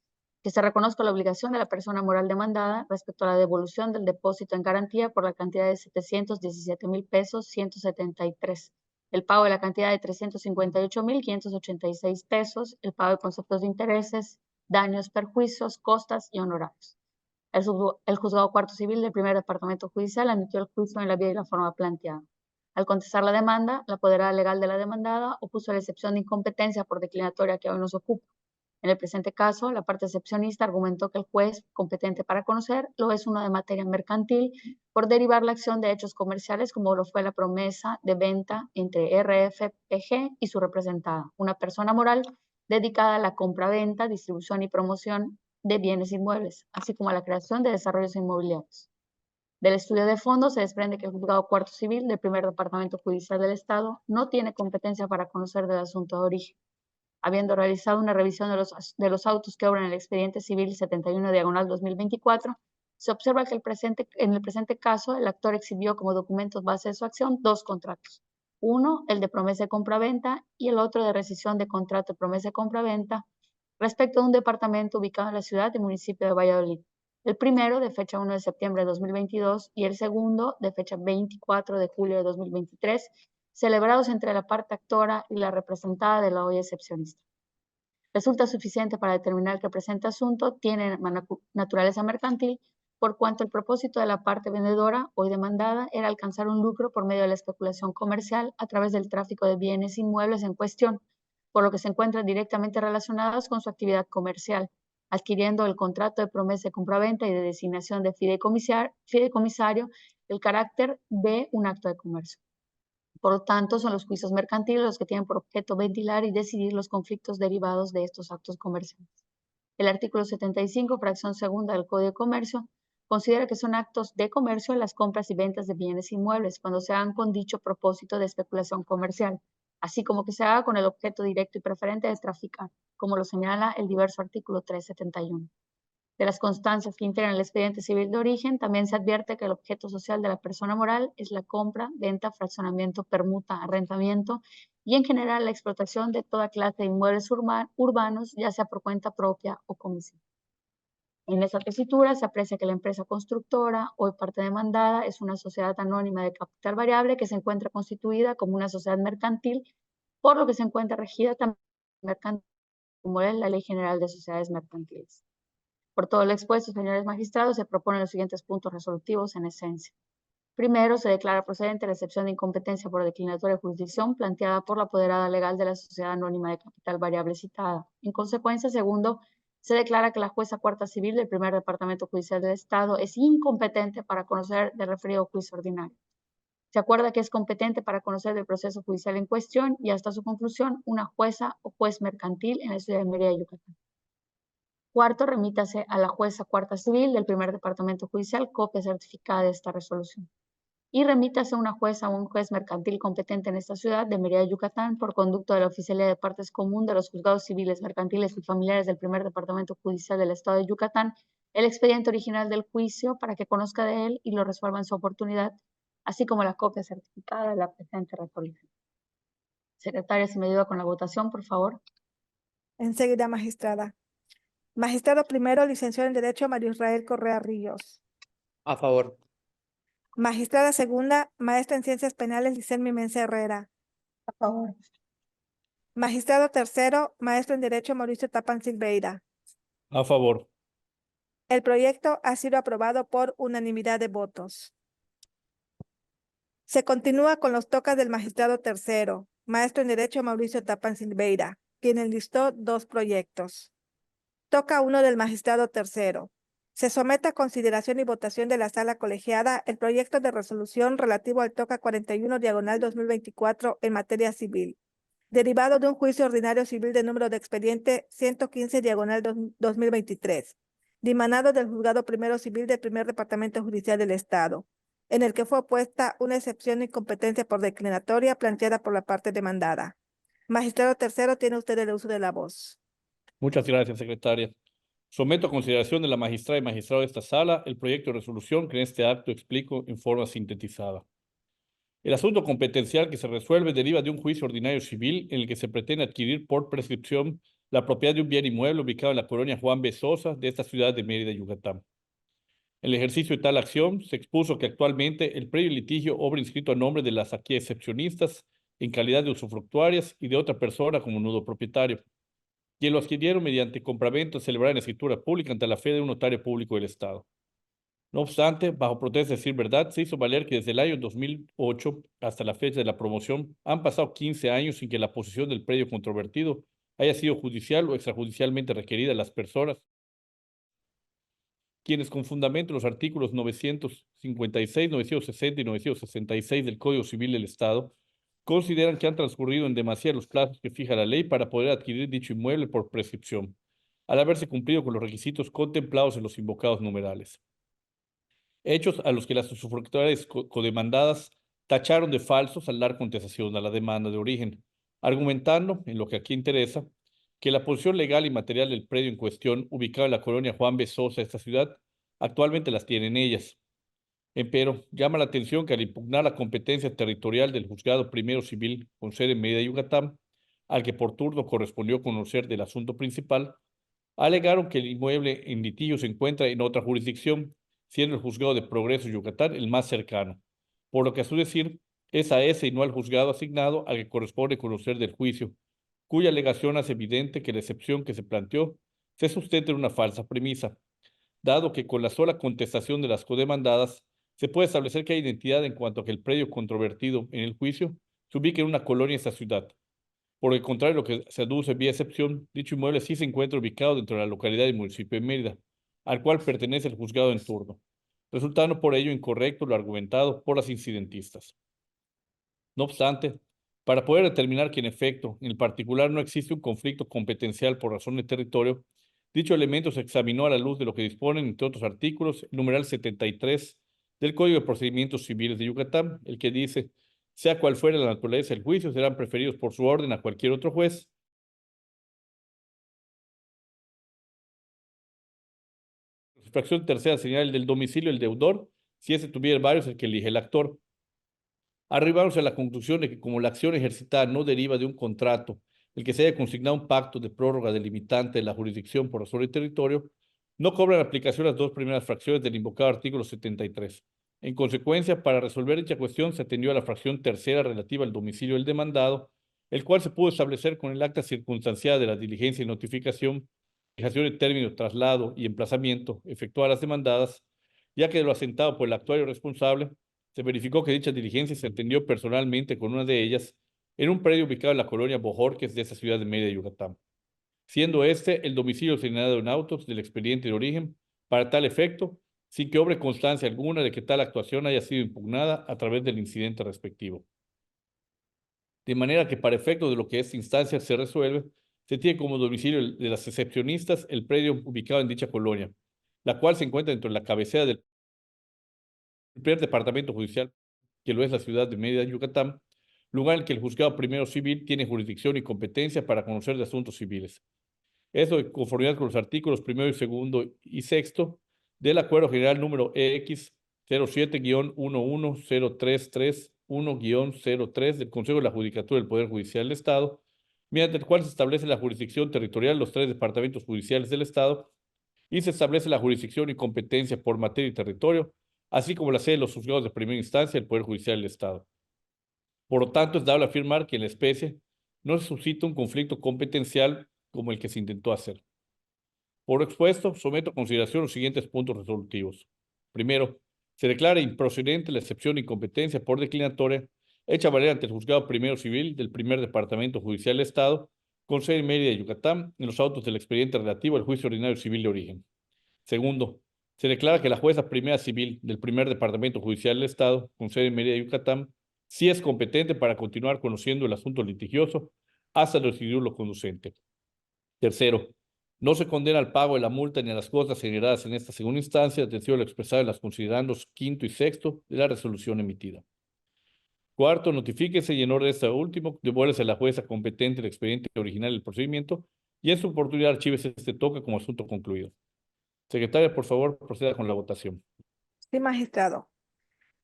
que se reconozca la obligación de la persona moral demandada respecto a la devolución del depósito en garantía por la cantidad de 717,000 pesos 173, el pago de la cantidad de 358,586 pesos, el pago de conceptos de intereses, daños, perjuicios, costas y honorarios. El Juzgado Cuarto Civil del Primer Departamento Judicial admitió el juicio en la vía y la forma planteada. Al contestar la demanda, la apoderada legal de la demandada opuso la excepción de incompetencia por declinatoria que hoy nos ocupa. En el presente caso, la parte excepcionista argumentó que el juez competente para conocer lo es uno de materia mercantil por derivar la acción de hechos comerciales como lo fue la promesa de venta entre RFPG y su representada, una persona moral dedicada a la compra-venta, distribución y promoción de bienes inmuebles, así como a la creación de desarrollos inmobiliarios. Del estudio de fondo se desprende que el Juzgado Cuarto Civil del Primer Departamento Judicial del Estado no tiene competencia para conocer del asunto de origen, habiendo realizado una revisión de los autos que obran el expediente civil 71/2024, Se observa que en el presente caso, el actor exhibió como documentos base de su acción dos contratos. Uno, el de promesa de compraventa, y el otro de rescisión de contrato de promesa de compraventa respecto a un departamento ubicado en la ciudad y municipio de Valladolid. El primero de fecha 1 de septiembre de 2022 y el segundo de fecha 24 de julio de 2023, celebrados entre la parte actora y la representada de la hoy excepcionista. Resulta suficiente para determinar que el presente asunto tiene naturaleza mercantil, por cuanto el propósito de la parte vendedora, hoy demandada, era alcanzar un lucro por medio de la especulación comercial a través del tráfico de bienes inmuebles en cuestión, por lo que se encuentran directamente relacionados con su actividad comercial, adquiriendo el contrato de promesa de compraventa y de designación de fideicomisario el carácter de un acto de comercio. Por lo tanto, son los juicios mercantiles los que tienen por objeto ventilar y decidir los conflictos derivados de estos actos comerciales. El artículo 75, fracción segunda del Código de Comercio, considera que son actos de comercio las compras y ventas de bienes inmuebles cuando se hagan con dicho propósito de especulación comercial, así como que se haga con el objeto directo y preferente de traficar, como lo señala el diverso artículo 371. De las constancias que integran el expediente civil de origen, también se advierte que el objeto social de la persona moral es la compra, venta, fraccionamiento, permuta, arrendamiento y en general la explotación de toda clase de inmuebles urbanos, ya sea por cuenta propia o comisión. En esa tesitura se aprecia que la empresa constructora, hoy parte demandada, es una sociedad anónima de capital variable que se encuentra constituida como una sociedad mercantil, por lo que se encuentra regida también mercantil, como es la Ley General de Sociedades Mercantiles. Por todo lo expuesto, señores magistrados, se proponen los siguientes puntos resolutivos en esencia. Primero, se declara procedente la excepción de incompetencia por declinatoria de jurisdicción planteada por la apoderada legal de la sociedad anónima de capital variable citada. En consecuencia, segundo, se declara que la jueza cuarta civil del primer departamento judicial del Estado es incompetente para conocer del referido juicio ordinario. Se acuerda que es competente para conocer del proceso judicial en cuestión y hasta su conclusión una jueza o juez mercantil en la ciudad de Mérida, Yucatán. Cuarto, remítase a la jueza cuarta civil del primer departamento judicial copia certificada de esta resolución. Y remítase a una jueza o un juez mercantil competente en esta ciudad de Mérida, Yucatán, por conducto de la Oficialía de Partes Común de los Juzgados Civiles, Mercantiles y Familiares del primer departamento judicial del Estado de Yucatán, el expediente original del juicio para que conozca de él y lo resuelva en su oportunidad, así como la copia certificada de la presente resolución. Secretaria, si me ayuda con la votación, por favor. Enseguida, magistrada. Magistrado primero, licenciado en Derecho, Mario Israel Correa Ríos. A favor. Magistrada segunda, maestra en Ciencias Penales, Licelmi Mensa Herrera. A favor. Magistrado tercero, maestro en Derecho, Mauricio Tapan Silveira. A favor. El proyecto ha sido aprobado por unanimidad de votos. Se continúa con los tocas del magistrado tercero, maestro en Derecho, Mauricio Tapan Silveira, quien enlistó dos proyectos. Toca 1 del magistrado tercero. Se somete a consideración y votación de la sala colegiada el proyecto de resolución relativo al toca 41/2024 en materia civil, derivado de un juicio ordinario civil de número de expediente 115/2023, dimanado del Juzgado Primero Civil del Primer Departamento Judicial del Estado, en el que fue opuesta una excepción de incompetencia por declinatoria planteada por la parte demandada. Magistrado tercero, tiene usted el uso de la voz. Muchas gracias, secretaria. Someto a consideración de la magistrada y magistrado de esta sala el proyecto de resolución que en este acto explico en forma sintetizada. El asunto competencial que se resuelve deriva de un juicio ordinario civil en el que se pretende adquirir por prescripción la propiedad de un bien inmueble ubicado en la colonia Juan B. Sosa de esta ciudad de Mérida, Yucatán. En el ejercicio de tal acción se expuso que actualmente el predio litigio obra inscrito a nombre de las aquí excepcionistas en calidad de usufructuarias y de otra persona como nudo propietario, quien lo adquirieron mediante compraventa celebrada en escritura pública ante la fe de un notario público del Estado. No obstante, bajo protesta de decir verdad, se hizo valer que desde el año 2008 hasta la fecha de la promoción han pasado 15 años sin que la posesión del predio controvertido haya sido judicial o extrajudicialmente requerida a las personas, quienes con fundamento en los artículos 956, 960 y 966 del Código Civil del Estado consideran que han transcurrido en demasía los plazos que fija la ley para poder adquirir dicho inmueble por prescripción, al haberse cumplido con los requisitos contemplados en los invocados numerales. Hechos a los que las usufructuarias codemandadas tacharon de falsos al dar contestación a la demanda de origen, argumentando, en lo que aquí interesa, que la posición legal y material del predio en cuestión, ubicado en la colonia Juan B. Sosa de esta ciudad, Actualmente las tienen ellas. Empero, llama la atención que al impugnar la competencia territorial del Juzgado Primero Civil con sede en Mérida, Yucatán, al que por turno correspondió conocer del asunto principal, alegaron que el inmueble en litigio se encuentra en otra jurisdicción, siendo el Juzgado de Progreso Yucatán el más cercano, por lo que a su decir es a ese y no al juzgado asignado al que corresponde conocer del juicio, cuya alegación hace evidente que la excepción que se planteó se sustenta en una falsa premisa, dado que con la sola contestación de las codemandadas se puede establecer que hay identidad en cuanto a que el predio controvertido en el juicio se ubique en una colonia de esta ciudad. Por el contrario, lo que se aduce vía excepción, dicho inmueble sí se encuentra ubicado dentro de la localidad y municipio de Mérida, al cual pertenece el juzgado en turno, resultando por ello incorrecto lo argumentado por las incidentistas. No obstante, para poder determinar que en efecto, en el particular, no existe un conflicto competencial por razón de territorio, dicho elemento se examinó a la luz de lo que disponen, entre otros artículos, el numeral 73 del Código de Procedimientos Civiles de Yucatán, el que dice, sea cual fuera la naturaleza del juicio, serán preferidos por su orden a cualquier otro juez. Fracción tercera señala el del domicilio del deudor, si ese tuviera varios, el que elige el actor. Arribamos a la conclusión de que como la acción ejercitada no deriva de un contrato, el que se haya consignado un pacto de prórroga delimitante de la jurisdicción por razón de territorio, no cobran aplicación las dos primeras fracciones del invocado artículo 73. En consecuencia, para resolver dicha cuestión se atendió a la fracción tercera relativa al domicilio del demandado, el cual se pudo establecer con el acta circunstanciada de la diligencia y notificación, fijación de término, traslado y emplazamiento efectuadas las demandadas, ya que de lo asentado por el actuario responsable, se verificó que dicha diligencia se atendió personalmente con una de ellas en un predio ubicado en la colonia Bojorques de esa ciudad de Mérida, Yucatán, siendo este el domicilio señalado en autos del expediente de origen para tal efecto, sin que obre constancia alguna de que tal actuación haya sido impugnada a través del incidente respectivo. De manera que para efecto de lo que esta instancia se resuelve, se tiene como domicilio de las excepcionistas el predio ubicado en dicha colonia, la cual se encuentra dentro de la cabecera del primer departamento judicial, que lo es la ciudad de Mérida, Yucatán, lugar en el que el juzgado primero civil tiene jurisdicción y competencia para conocer de asuntos civiles. Eso de conformidad con los artículos primero y segundo y sexto del Acuerdo General número EX 07-11033-1-03 del Consejo de la Judicatura del Poder Judicial del Estado, mediante el cual se establece la jurisdicción territorial de los tres departamentos judiciales del Estado y se establece la jurisdicción y competencia por materia y territorio, así como la sede de los juzgados de primera instancia del Poder Judicial del Estado. Por lo tanto, es dable afirmar que en la especie no se suscita un conflicto competencial como el que se intentó hacer. Por lo expuesto, someto a consideración los siguientes puntos resolutivos. Primero, se declara improcedente la excepción de incompetencia por declinatoria hecha valer ante el Juzgado Primero Civil del Primer Departamento Judicial del Estado, con sede en Mérida, Yucatán, en los autos del expediente relativo al juicio ordinario civil de origen. Segundo, se declara que la jueza primera civil del Primer Departamento Judicial del Estado, con sede en Mérida, Yucatán, sí es competente para continuar conociendo el asunto litigioso hasta decidir lo conducente. Tercero, no se condena al pago de la multa ni a las costas generadas en esta segunda instancia, atención a lo expresado en las considerandos quinto y sexto de la resolución emitida. Cuarto, notifíquese y en orden de este último, devuélvese a la jueza competente el expediente original del procedimiento y en su oportunidad archívese este toque como asunto concluido. Secretaria, por favor, proceda con la votación. Sí, magistrado.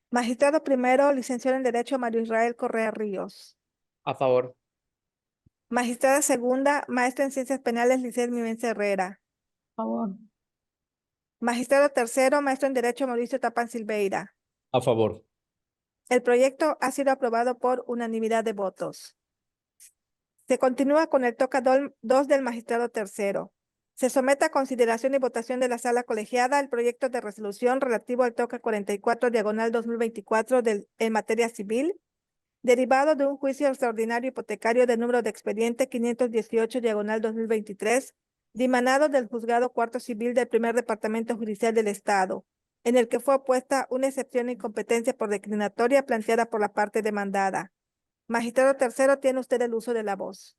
Magistrado primero, licenciado en Derecho Mario Israel Correa Ríos. A favor. Magistrada segunda, maestra en Ciencias Penales, Licet Mimense Herrera. Favor. Magistrado tercero, maestro en Derecho Mauricio Tapan Silveira. A favor. El proyecto ha sido aprobado por unanimidad de votos. Se continúa con el toca 2 del magistrado tercero. Se somete a consideración y votación de la sala colegiada el proyecto de resolución relativo al toca 44/2024 en materia civil, derivado de un juicio extraordinario hipotecario de número de expediente 518/2023, dimanado del Juzgado Cuarto Civil del Primer Departamento Judicial del Estado, en el que fue opuesta una excepción de incompetencia por declinatoria planteada por la parte demandada. Magistrado tercero, tiene usted el uso de la voz.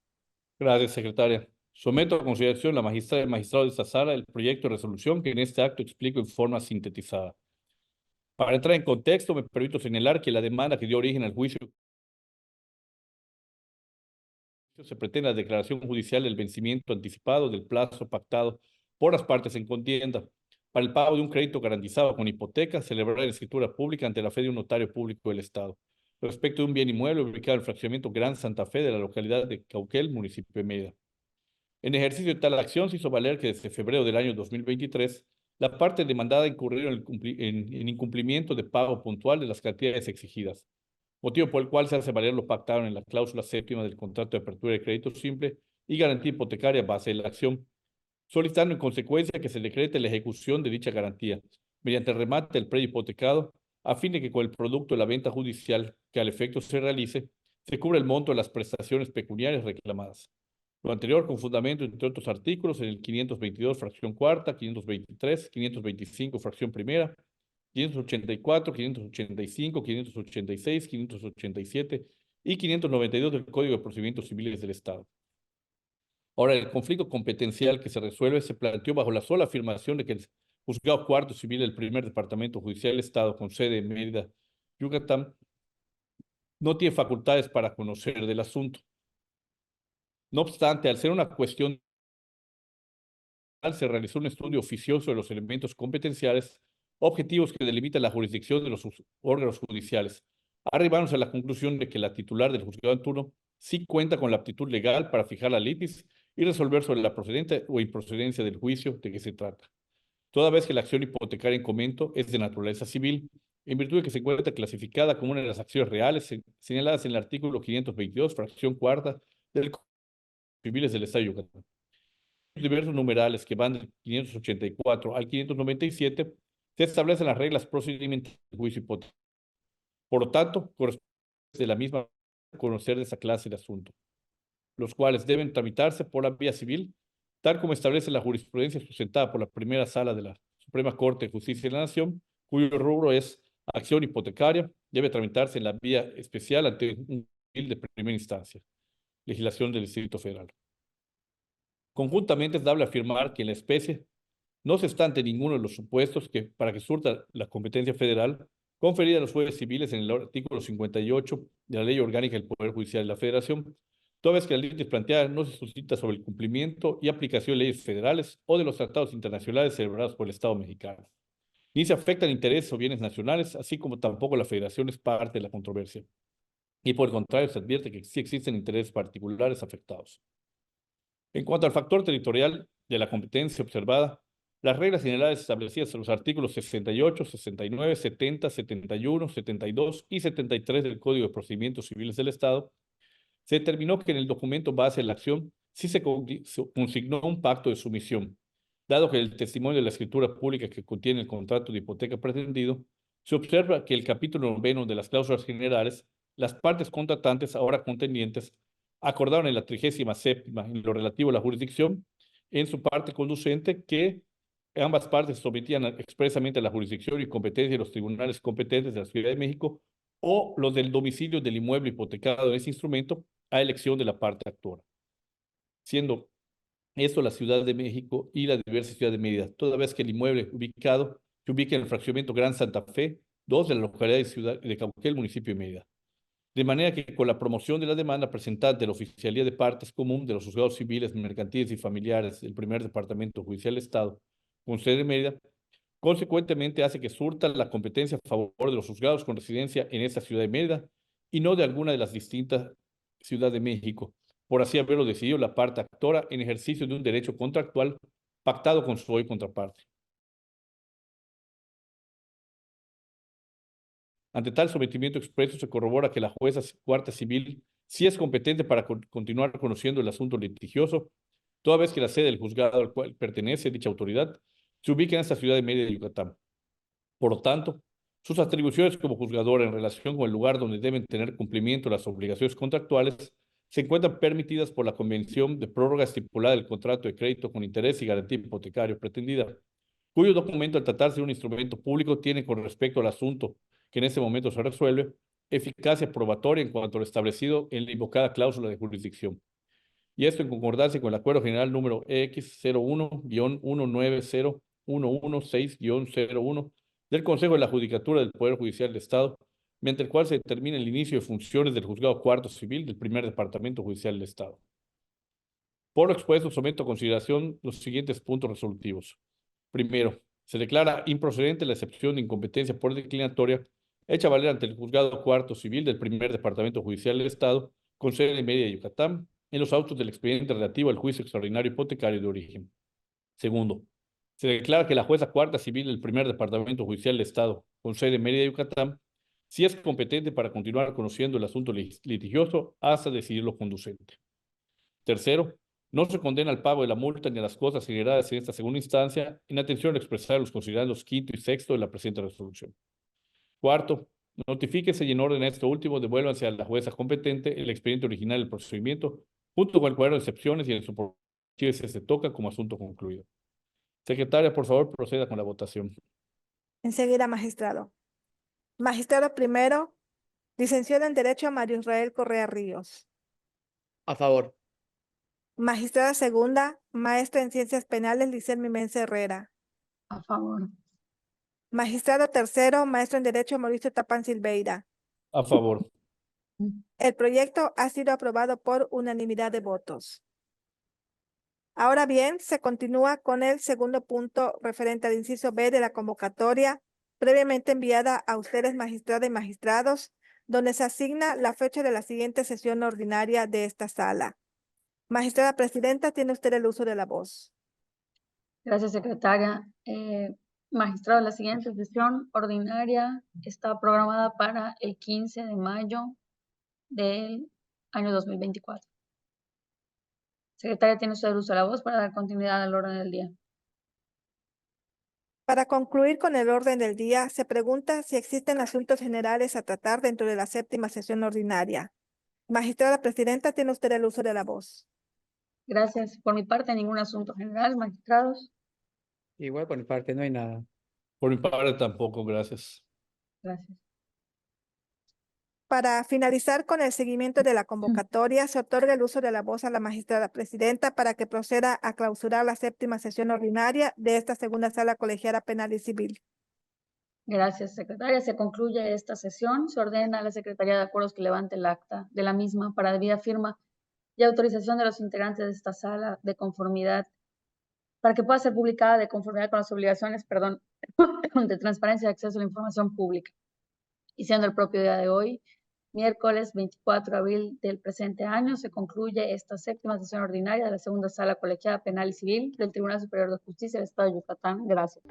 Gracias, secretaria. Someto a consideración la magistrada y el magistrado de esta sala el proyecto de resolución que en este acto explico en forma sintetizada. Para entrar en contexto, me permito señalar que la demanda que dio origen al juicio se pretende la declaración judicial del vencimiento anticipado del plazo pactado por las partes en contienda, para el pago de un crédito garantizado con hipoteca, celebrar en escritura pública ante la fe de un notario público del Estado, respecto de un bien inmueble ubicado en el fraccionamiento Gran Santa Fe de la localidad de Cauquel, municipio de Mérida. En ejercicio de tal acción se hizo valer que desde febrero del año 2023, la parte demandada incurrió en incumplimiento de pago puntual de las cantidades exigidas, motivo por el cual se hace valer lo pactado en la cláusula séptima del contrato de apertura de crédito simple y garantía hipotecaria base de la acción, solicitando en consecuencia que se decrete la ejecución de dicha garantía mediante el remate del predio hipotecado, a fin de que con el producto de la venta judicial que al efecto se realice, se cubra el monto de las prestaciones pecuniarias reclamadas. Lo anterior con fundamento, entre otros artículos, en el 522, fracción cuarta, 523, 525, fracción primera, 584, 585, 586, 587 y 592 del Código de Procedimientos Civiles del Estado. Ahora, el conflicto competencial que se resuelve se planteó bajo la sola afirmación de que el Juzgado Cuarto Civil del Primer Departamento Judicial del Estado, con sede en Mérida, Yucatán, no tiene facultades para conocer del asunto. No obstante, al ser una cuestión, se realizó un estudio oficioso de los elementos competenciales, objetivos que delimitan la jurisdicción de los órganos judiciales, arribándose a la conclusión de que la titular del juzgado en turno sí cuenta con la aptitud legal para fijar la litis y resolver sobre la procedencia o improcedencia del juicio de que se trata, toda vez que la acción hipotecaria en comento es de naturaleza civil, en virtud de que se encuentra clasificada como una de las acciones reales señaladas en el artículo 522, fracción cuarta del Código Civiles del Estado de Yucatán. Diversos numerales que van del 584 al 597 se establecen las reglas procedimentales del juicio hipotecario. Por lo tanto, corresponde de la misma conocer de esa clase de asunto, los cuales deben tramitarse por la vía civil, tal como establece la jurisprudencia sustentada por la primera sala de la Suprema Corte de Justicia de la Nación, cuyo rubro es acción hipotecaria, debe tramitarse en la vía especial ante un civil de primera instancia, legislación del Distrito Federal. Conjuntamente es dable afirmar que en la especie no se está ante ninguno de los supuestos que, para que surta la competencia federal, conferida a los jueces civiles en el artículo 58 de la Ley Orgánica del Poder Judicial de la Federación, toda vez que la litis planteada no se suscita sobre el cumplimiento y aplicación de leyes federales o de los tratados internacionales celebrados por el Estado mexicano, ni se afectan intereses o bienes nacionales, así como tampoco la Federación es parte de la controversia. Y por el contrario, se advierte que sí existen intereses particulares afectados. En cuanto al factor territorial de la competencia observada, las reglas generales establecidas en los artículos 68, 69, 70, 71, 72 y 73 del Código de Procedimientos Civiles del Estado, se determinó que en el documento base de la acción sí se consignó un pacto de sumisión, dado que el testimonio de la escritura pública que contiene el contrato de hipoteca pretendido, se observa que el capítulo 9 de las cláusulas generales, las partes contratantes, ahora contendientes, acordaron en la 37ª, en lo relativo a la jurisdicción, en su parte conducente, que ambas partes sometían expresamente a la jurisdicción y competencia de los tribunales competentes de la Ciudad de México o los del domicilio del inmueble hipotecado en ese instrumento a elección de la parte actora, siendo esto la Ciudad de México y la diversa Ciudad de Mérida, toda vez que el inmueble ubicado se ubica en el fraccionamiento Gran Santa Fe, 2 de la localidad de Ciudad de Cauquel, municipio de Mérida. De manera que con la promoción de la demanda presentada ante la Oficialía de Partes Común de los Juzgados Civiles, Mercantiles y Familiares del Primer Departamento Judicial del Estado, con sede en Mérida, consecuentemente hace que surta la competencia a favor de los juzgados con residencia en esta Ciudad de Mérida y no de alguna de las distintas Ciudad de México, por así haberlo decidido la parte actora en ejercicio de un derecho contractual pactado con su hoy contraparte. Ante tal sometimiento expreso, se corrobora que la jueza cuarta civil sí es competente para continuar conociendo el asunto litigioso, toda vez que la sede del juzgado al cual pertenece dicha autoridad se ubica en esta ciudad de Mérida, Yucatán. Por lo tanto, sus atribuciones como juzgadora en relación con el lugar donde deben tener cumplimiento las obligaciones contractuales se encuentran permitidas por la Convención de Prórroga estipulada del contrato de crédito con interés y garantía hipotecario pretendida, cuyo documento, al tratarse de un instrumento público, tiene con respecto al asunto que en este momento se resuelve, eficacia probatoria en cuanto a lo establecido en la invocada cláusula de jurisdicción. Y esto en concordancia con el Acuerdo General número EX01-190-116-01 del Consejo de la Judicatura del Poder Judicial del Estado, mediante el cual se determina el inicio de funciones del Juzgado Cuarto Civil del Primer Departamento Judicial del Estado. Por lo expuesto, someto a consideración los siguientes puntos resolutivos. Primero, Se declara improcedente la excepción de incompetencia por declinatoria hecha valer ante el Juzgado Cuarto Civil del Primer Departamento Judicial del Estado, con sede en Mérida, Yucatán, en los autos del expediente relativo al juicio extraordinario hipotecario de origen. Segundo, se declara que la jueza cuarta civil del Primer Departamento Judicial del Estado, con sede en Mérida, Yucatán, sí es competente para continuar conociendo el asunto litigioso hasta decidir lo conducente. Tercero, no se condena al pago de la multa ni a las cosas generadas en esta segunda instancia en atención a expresar los considerandos quinto y sexto de la presente resolución. Cuarto, notifíquese y en orden a esto último devuélvanse a la jueza competente el expediente original del procedimiento junto con el cuadro de excepciones y en su se toca como asunto concluido. Secretaria, por favor, proceda con la votación. Enseguida, magistrado. Magistrado primero, licenciado en Derecho Mario Israel Correa Ríos. A favor. Magistrada segunda, maestra en Ciencias Penales, Licel Mimense Herrera. A favor. Magistrado tercero, maestro en Derecho Mauricio Tapán Silveira. A favor. El proyecto ha sido aprobado por unanimidad de votos. Ahora bien, se continúa con el segundo punto referente al inciso B de la convocatoria previamente enviada a ustedes, magistradas y magistrados, donde se asigna la fecha de la siguiente sesión ordinaria de esta sala. Magistrada presidenta, tiene usted el uso de la voz. Gracias, secretaria. Magistrado, la siguiente sesión ordinaria está programada para el 15 de mayo del año 2024. Secretaria, tiene usted el uso de la voz para dar continuidad al orden del día. Para concluir con el orden del día, se pregunta si existen asuntos generales a tratar dentro de la séptima sesión ordinaria. Magistrada presidenta, tiene usted el uso de la voz. Gracias. Por mi parte, ningún asunto general, magistrados. Igual por mi parte no hay nada. Por mi parte tampoco, gracias. Gracias. Para finalizar con el seguimiento de la convocatoria, se otorga el uso de la voz a la magistrada presidenta para que proceda a clausurar la séptima sesión ordinaria de esta segunda sala colegiada penal y civil. Gracias, secretaria. Se concluye esta sesión. Se ordena a la Secretaría de Acuerdos que levante el acta de la misma para debida firma y autorización de los integrantes de esta sala de conformidad, para que pueda ser publicada de conformidad con las obligaciones, de transparencia y acceso a la información pública. Y siendo el propio día de hoy, miércoles 24 de abril del presente año, se concluye esta séptima sesión ordinaria de la segunda sala colegiada penal y civil del Tribunal Superior de Justicia del Estado de Yucatán. Gracias.